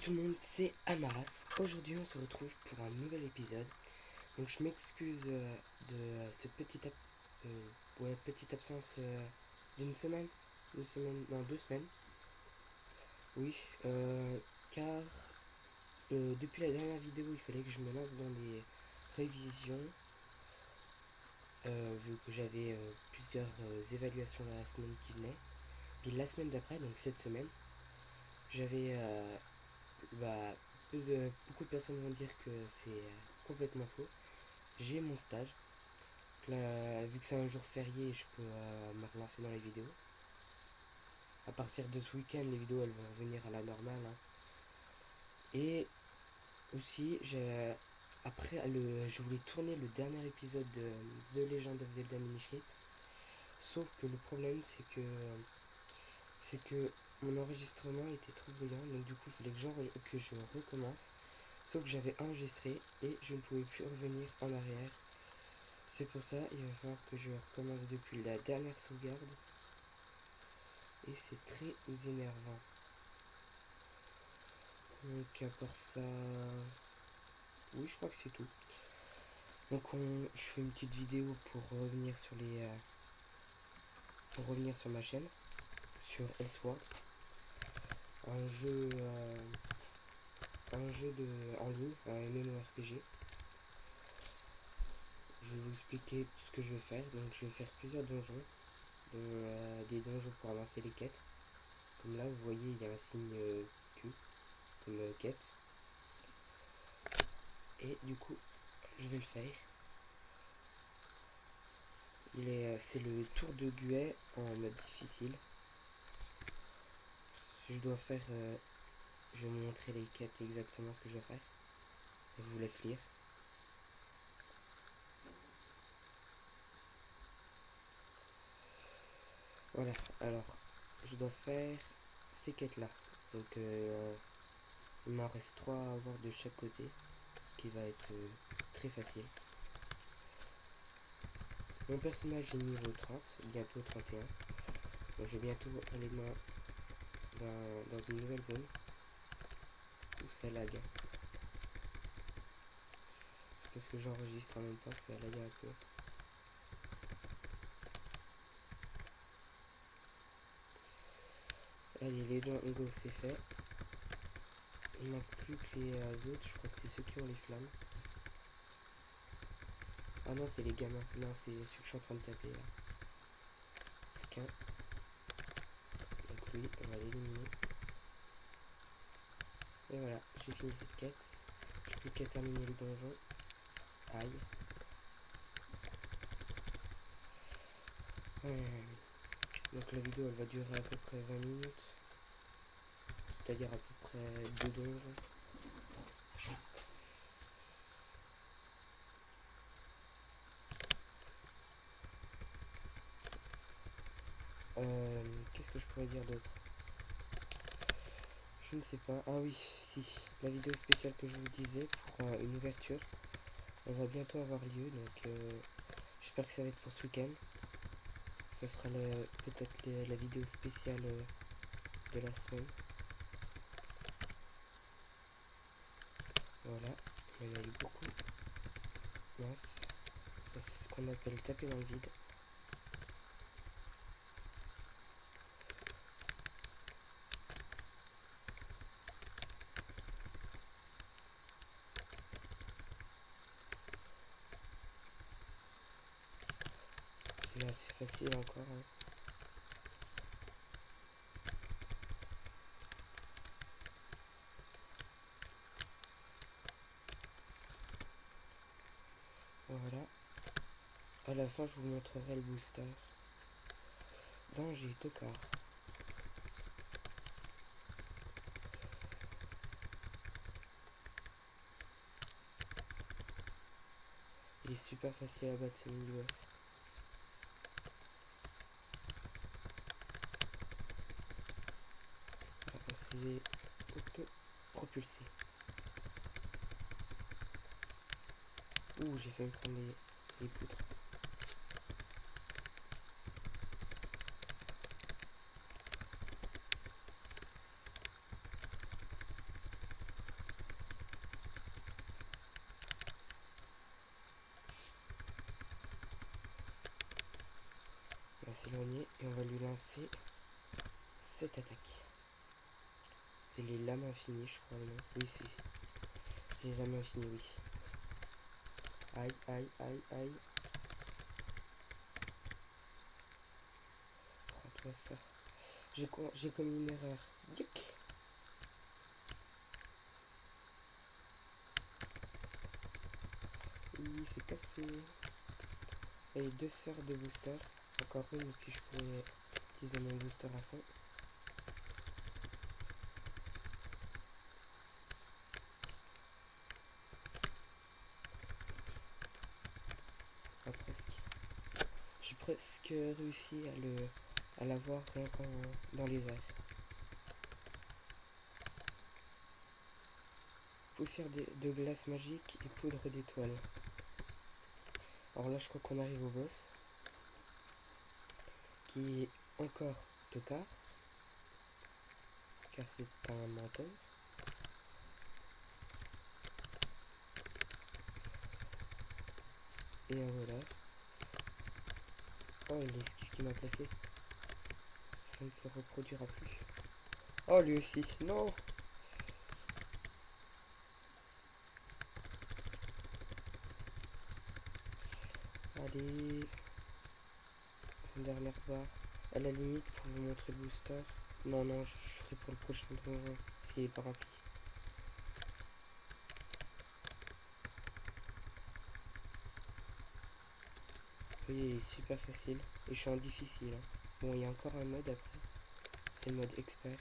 tout le monde, c'est Amaras. Aujourd'hui on se retrouve pour un nouvel épisode. Donc je m'excuse de petite absence d'une semaine, non 2 semaines. Oui, car depuis la dernière vidéo il fallait que je me lance dans des révisions. Vu que j'avais plusieurs évaluations la semaine qui venait. Puis la semaine d'après, donc cette semaine, j'avais beaucoup de personnes vont dire que c'est complètement faux. J'ai mon stage. Là, vu que c'est un jour férié, je peux me relancer dans les vidéos. À partir de ce week-end, les vidéos elles vont revenir à la normale. Hein. Et aussi, je voulais tourner le dernier épisode de The Legend of Zelda Minish. Sauf que le problème, c'est que mon enregistrement était trop bruyant, donc du coup il fallait que je recommence. Sauf que j'avais enregistré et je ne pouvais plus revenir en arrière. C'est pour ça il va falloir que je recommence depuis la dernière sauvegarde. Et c'est très énervant. Donc à part ça... Oui, je crois que c'est tout. Donc je fais une petite vidéo pour revenir sur ma chaîne. Sur Elsword. Un jeu en ligne, un MMORPG. Je vais vous expliquer tout ce que je vais faire. Donc je vais faire plusieurs donjons, des donjons pour avancer les quêtes. Comme là, vous voyez, il y a un signe Q comme quête. Et du coup, je vais le faire. C'est le tour de Guet en mode difficile. Je dois faire, je vais vous montrer les quêtes exactement ce que je dois faire. Je vous laisse lire. Voilà, alors je dois faire ces quêtes là. Donc il m'en reste 3 à avoir de chaque côté, ce qui va être très facile. Mon personnage est niveau 30, bientôt 31. Donc je vais bientôt aller dans une nouvelle zone où ça lag. C'est parce que j'enregistre en même temps, ça lag un peu. Allez, les Django c'est fait. Il ne manque plus que les autres, je crois que c'est ceux qui ont les flammes. Ah non, c'est les gamins. Non, c'est ceux que je suis en train de taper là. Qu'un. Donc lui, on va l'éliminer. Et voilà, j'ai fini cette quête. J'ai plus qu'à terminer le donjon. Aïe. Donc la vidéo elle va durer à peu près 20 minutes. C'est-à-dire à peu près 2 donjons. Qu'est-ce que je pourrais dire d'autre? Je ne sais pas. Ah oui, si. La vidéo spéciale que je vous disais pour une ouverture. Elle va bientôt avoir lieu. Donc j'espère que ça va être pour ce week-end. Ce sera peut-être la vidéo spéciale de la semaine. Voilà. Il y en a eu beaucoup. Mince. Ça c'est ce qu'on appelle taper dans le vide. C'est assez facile encore. Hein. Voilà. À la fin, je vous montrerai le booster. Danger, tocard. Il est super facile à battre ce mini-boss. On s'est auto-propulsé. Ouh, j'ai failli me prendre les poutres. s'éloigner et on va lui lancer cette attaque. C'est les lames infinies, je crois, non? Oui, si. C'est les lames infinies, oui. Aïe, aïe, aïe, aïe. Prends-toi ça. J'ai commis une erreur. Yuck. Oui, c'est cassé. Et 2 sphères de booster. Encore une, et puis je pourrais utiliser mon booster à fond. Ah, presque. J'ai presque réussi à l'avoir rien qu'en dans les airs. Poussière de glace magique et poudre d'étoiles. Alors là, je crois qu'on arrive au boss. Qui est encore tocard. Car c'est un menteur. Et voilà. Oh, l'esquive qui m'a placé. Ça ne se reproduira plus. Oh, lui aussi. Non! Allez. Une dernière barre. À la limite, pour vous montrer le booster. Non, non, je ferai pour le prochain donjon. S'il n'est pas rempli. Vous voyez, il est super facile. Et je suis en difficile. Hein. Bon, il y a encore un mode après. C'est le mode expert.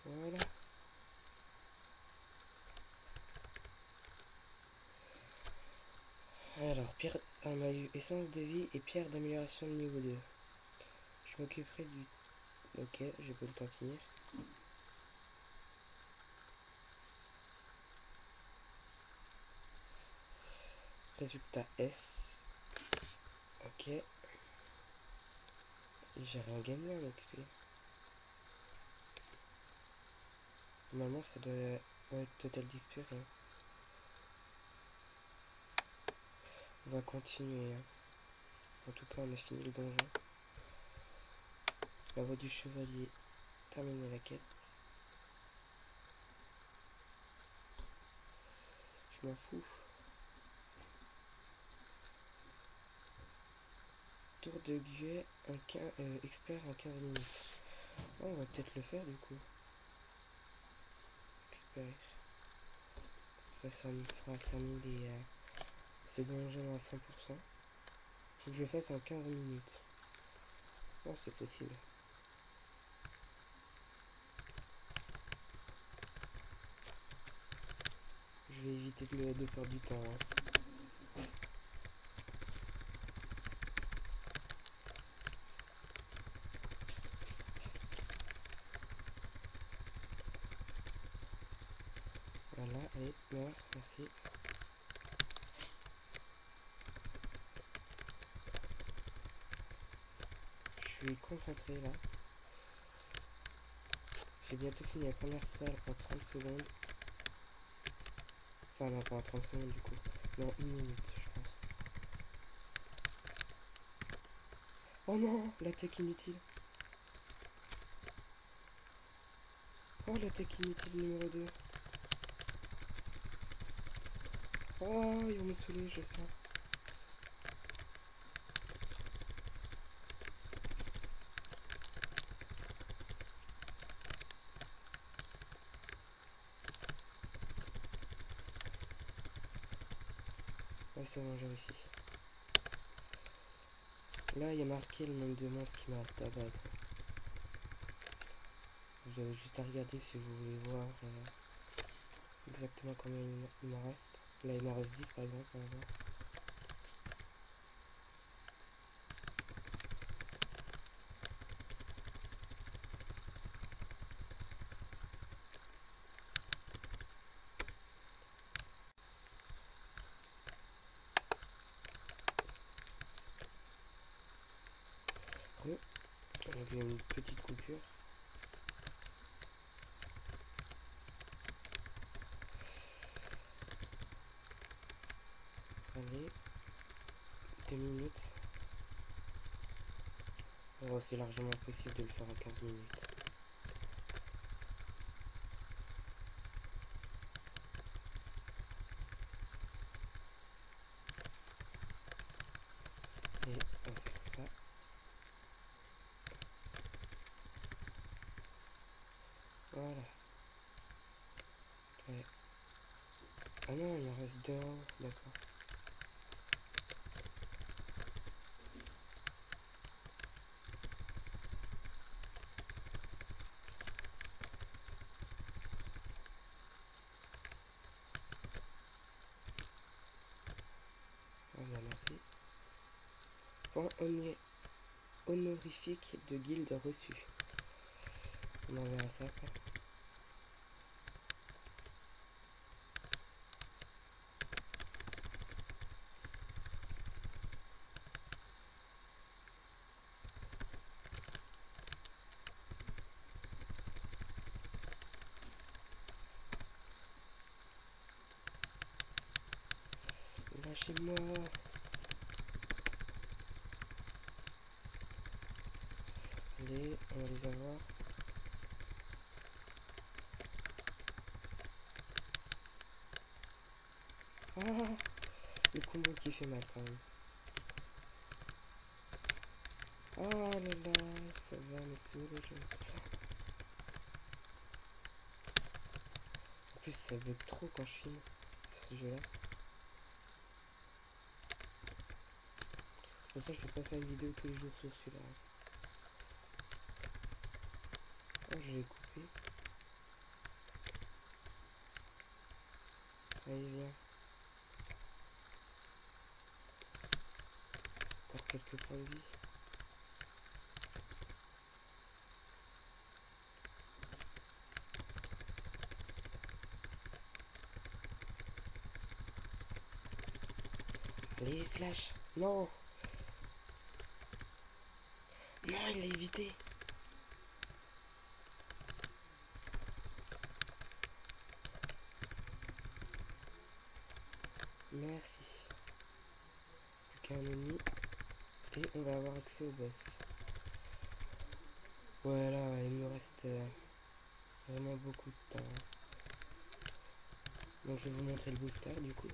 Voilà. Alors, on a eu essence de vie et pierre d'amélioration de niveau 2. Je m'occuperai du... Ok, j'ai pas le temps de finir. Résultat S. Ok. J'ai rien gagné avec XP. Normalement, ça doit être total d'XP. Hein. On va continuer. Hein. En tout cas, on a fini le donjon. La voie du chevalier. Terminer la quête. Je m'en fous. Tour de guet, expert en 15 minutes. Oh, on va peut-être le faire du coup. Expert. Ça me fera terminer ce donjon à 100%. Faut que je le fasse en 15 minutes. Oh, c'est possible. Je vais éviter de perdre du temps. Hein. Voilà, allez, meurs, merci. Je suis concentré là. J'ai bientôt fini la première salle en 30 secondes. Enfin non, pas en 30 secondes du coup. Non, 1 minute je pense. Oh non, l'attaque inutile. Oh, l'attaque inutile numéro 2. Oh, ils vont me saouler, je sens. Ouais, c'est bon, j'ai réussi. Là, il y a marqué le nombre de monstres qui me reste à battre. Vous avez juste à regarder si vous voulez voir exactement combien il m'en reste. Là, il m'en reste 10 par exemple. On va voir. On a vu une petite coupure. Allez, 2 minutes. Oh, c'est largement possible de le faire en 15 minutes. Et on va faire ça. Voilà. Ouais. Ah non, il en reste 2 en haut, d'accord. Voilà, merci. Point honorifique de guilde reçu. On enverra ça après. Lâchez-moi. Allez, on va les avoir. Ah, le combo qui fait mal quand même. Ah là là, ça va me saouler. En plus, ça bug trop quand je filme sur ce jeu-là. Pour ça, je vais pas faire une vidéo tous les jours sur celui-là. Oh, je l'ai coupé. Allez, viens. Encore quelques points de vie. Allez, slash. Non. Non, il l'a évité. Merci. Plus qu'un ennemi. Et on va avoir accès au boss. Voilà, il me reste vraiment beaucoup de temps. Donc je vais vous montrer le booster du coup.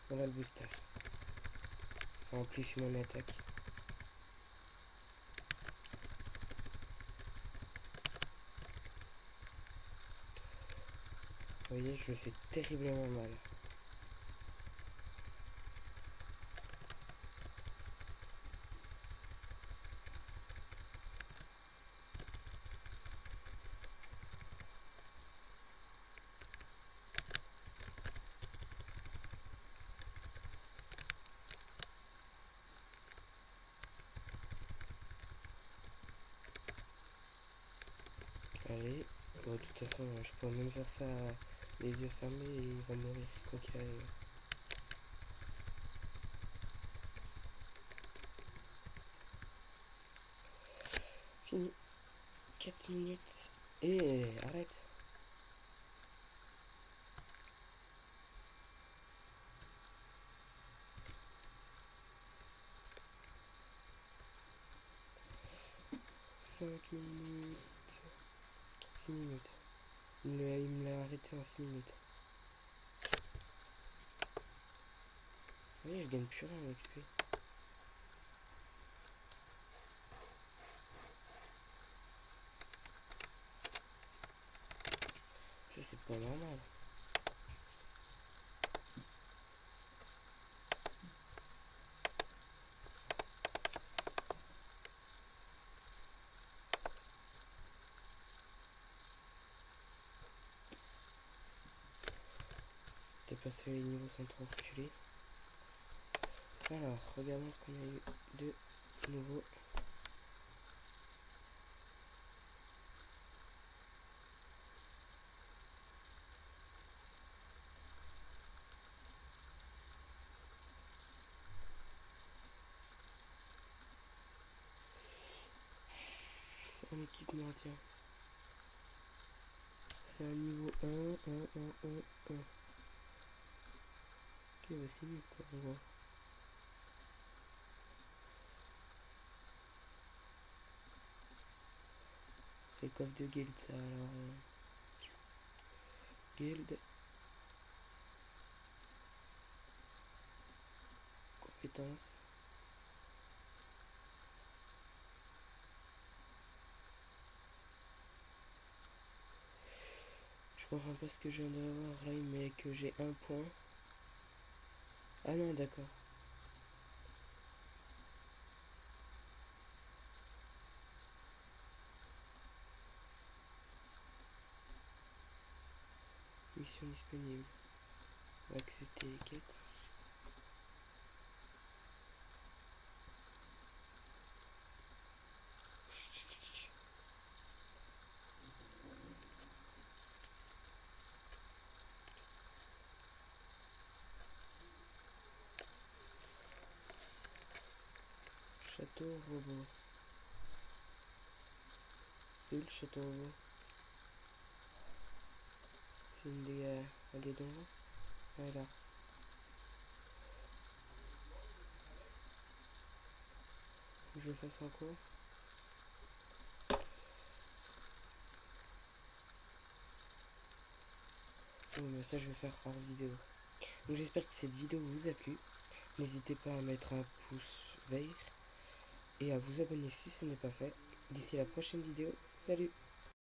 Voilà le booster. Ça amplifie mon attaque. Vous voyez, je le fais terriblement mal. Allez, bon, de toute façon, je pourrais même faire ça les yeux fermés et il va mourir quoi qu'il arrive. Fini. 4 minutes. Et arrête. Cinq minutes. 6 minutes. Il me l'a arrêté en 6 minutes. Oui, je gagne plus rien en XP. Ça, c'est pas normal. Dépasser les niveaux sans trop reculer. Alors, regardons ce qu'on a eu de nouveau. un équipement, tiens. C'est un niveau 1. Ok, bah c'est nul quoi, on voit. C'est le coffre de guild ça, alors... Guild. Compétences. Je comprends pas ce que je viens d'avoir là, il met que j'ai un point. Ah non, d'accord. Mission disponible. On va accepter les quêtes. Château robot. C'est où le château robot? C'est un des donjons. Ah là. Faut que je le fasse en quoi? Oh mais ça je vais faire hors vidéo. Donc j'espère que cette vidéo vous a plu. N'hésitez pas à mettre un pouce vert et à vous abonner si ce n'est pas fait. D'ici la prochaine vidéo, salut!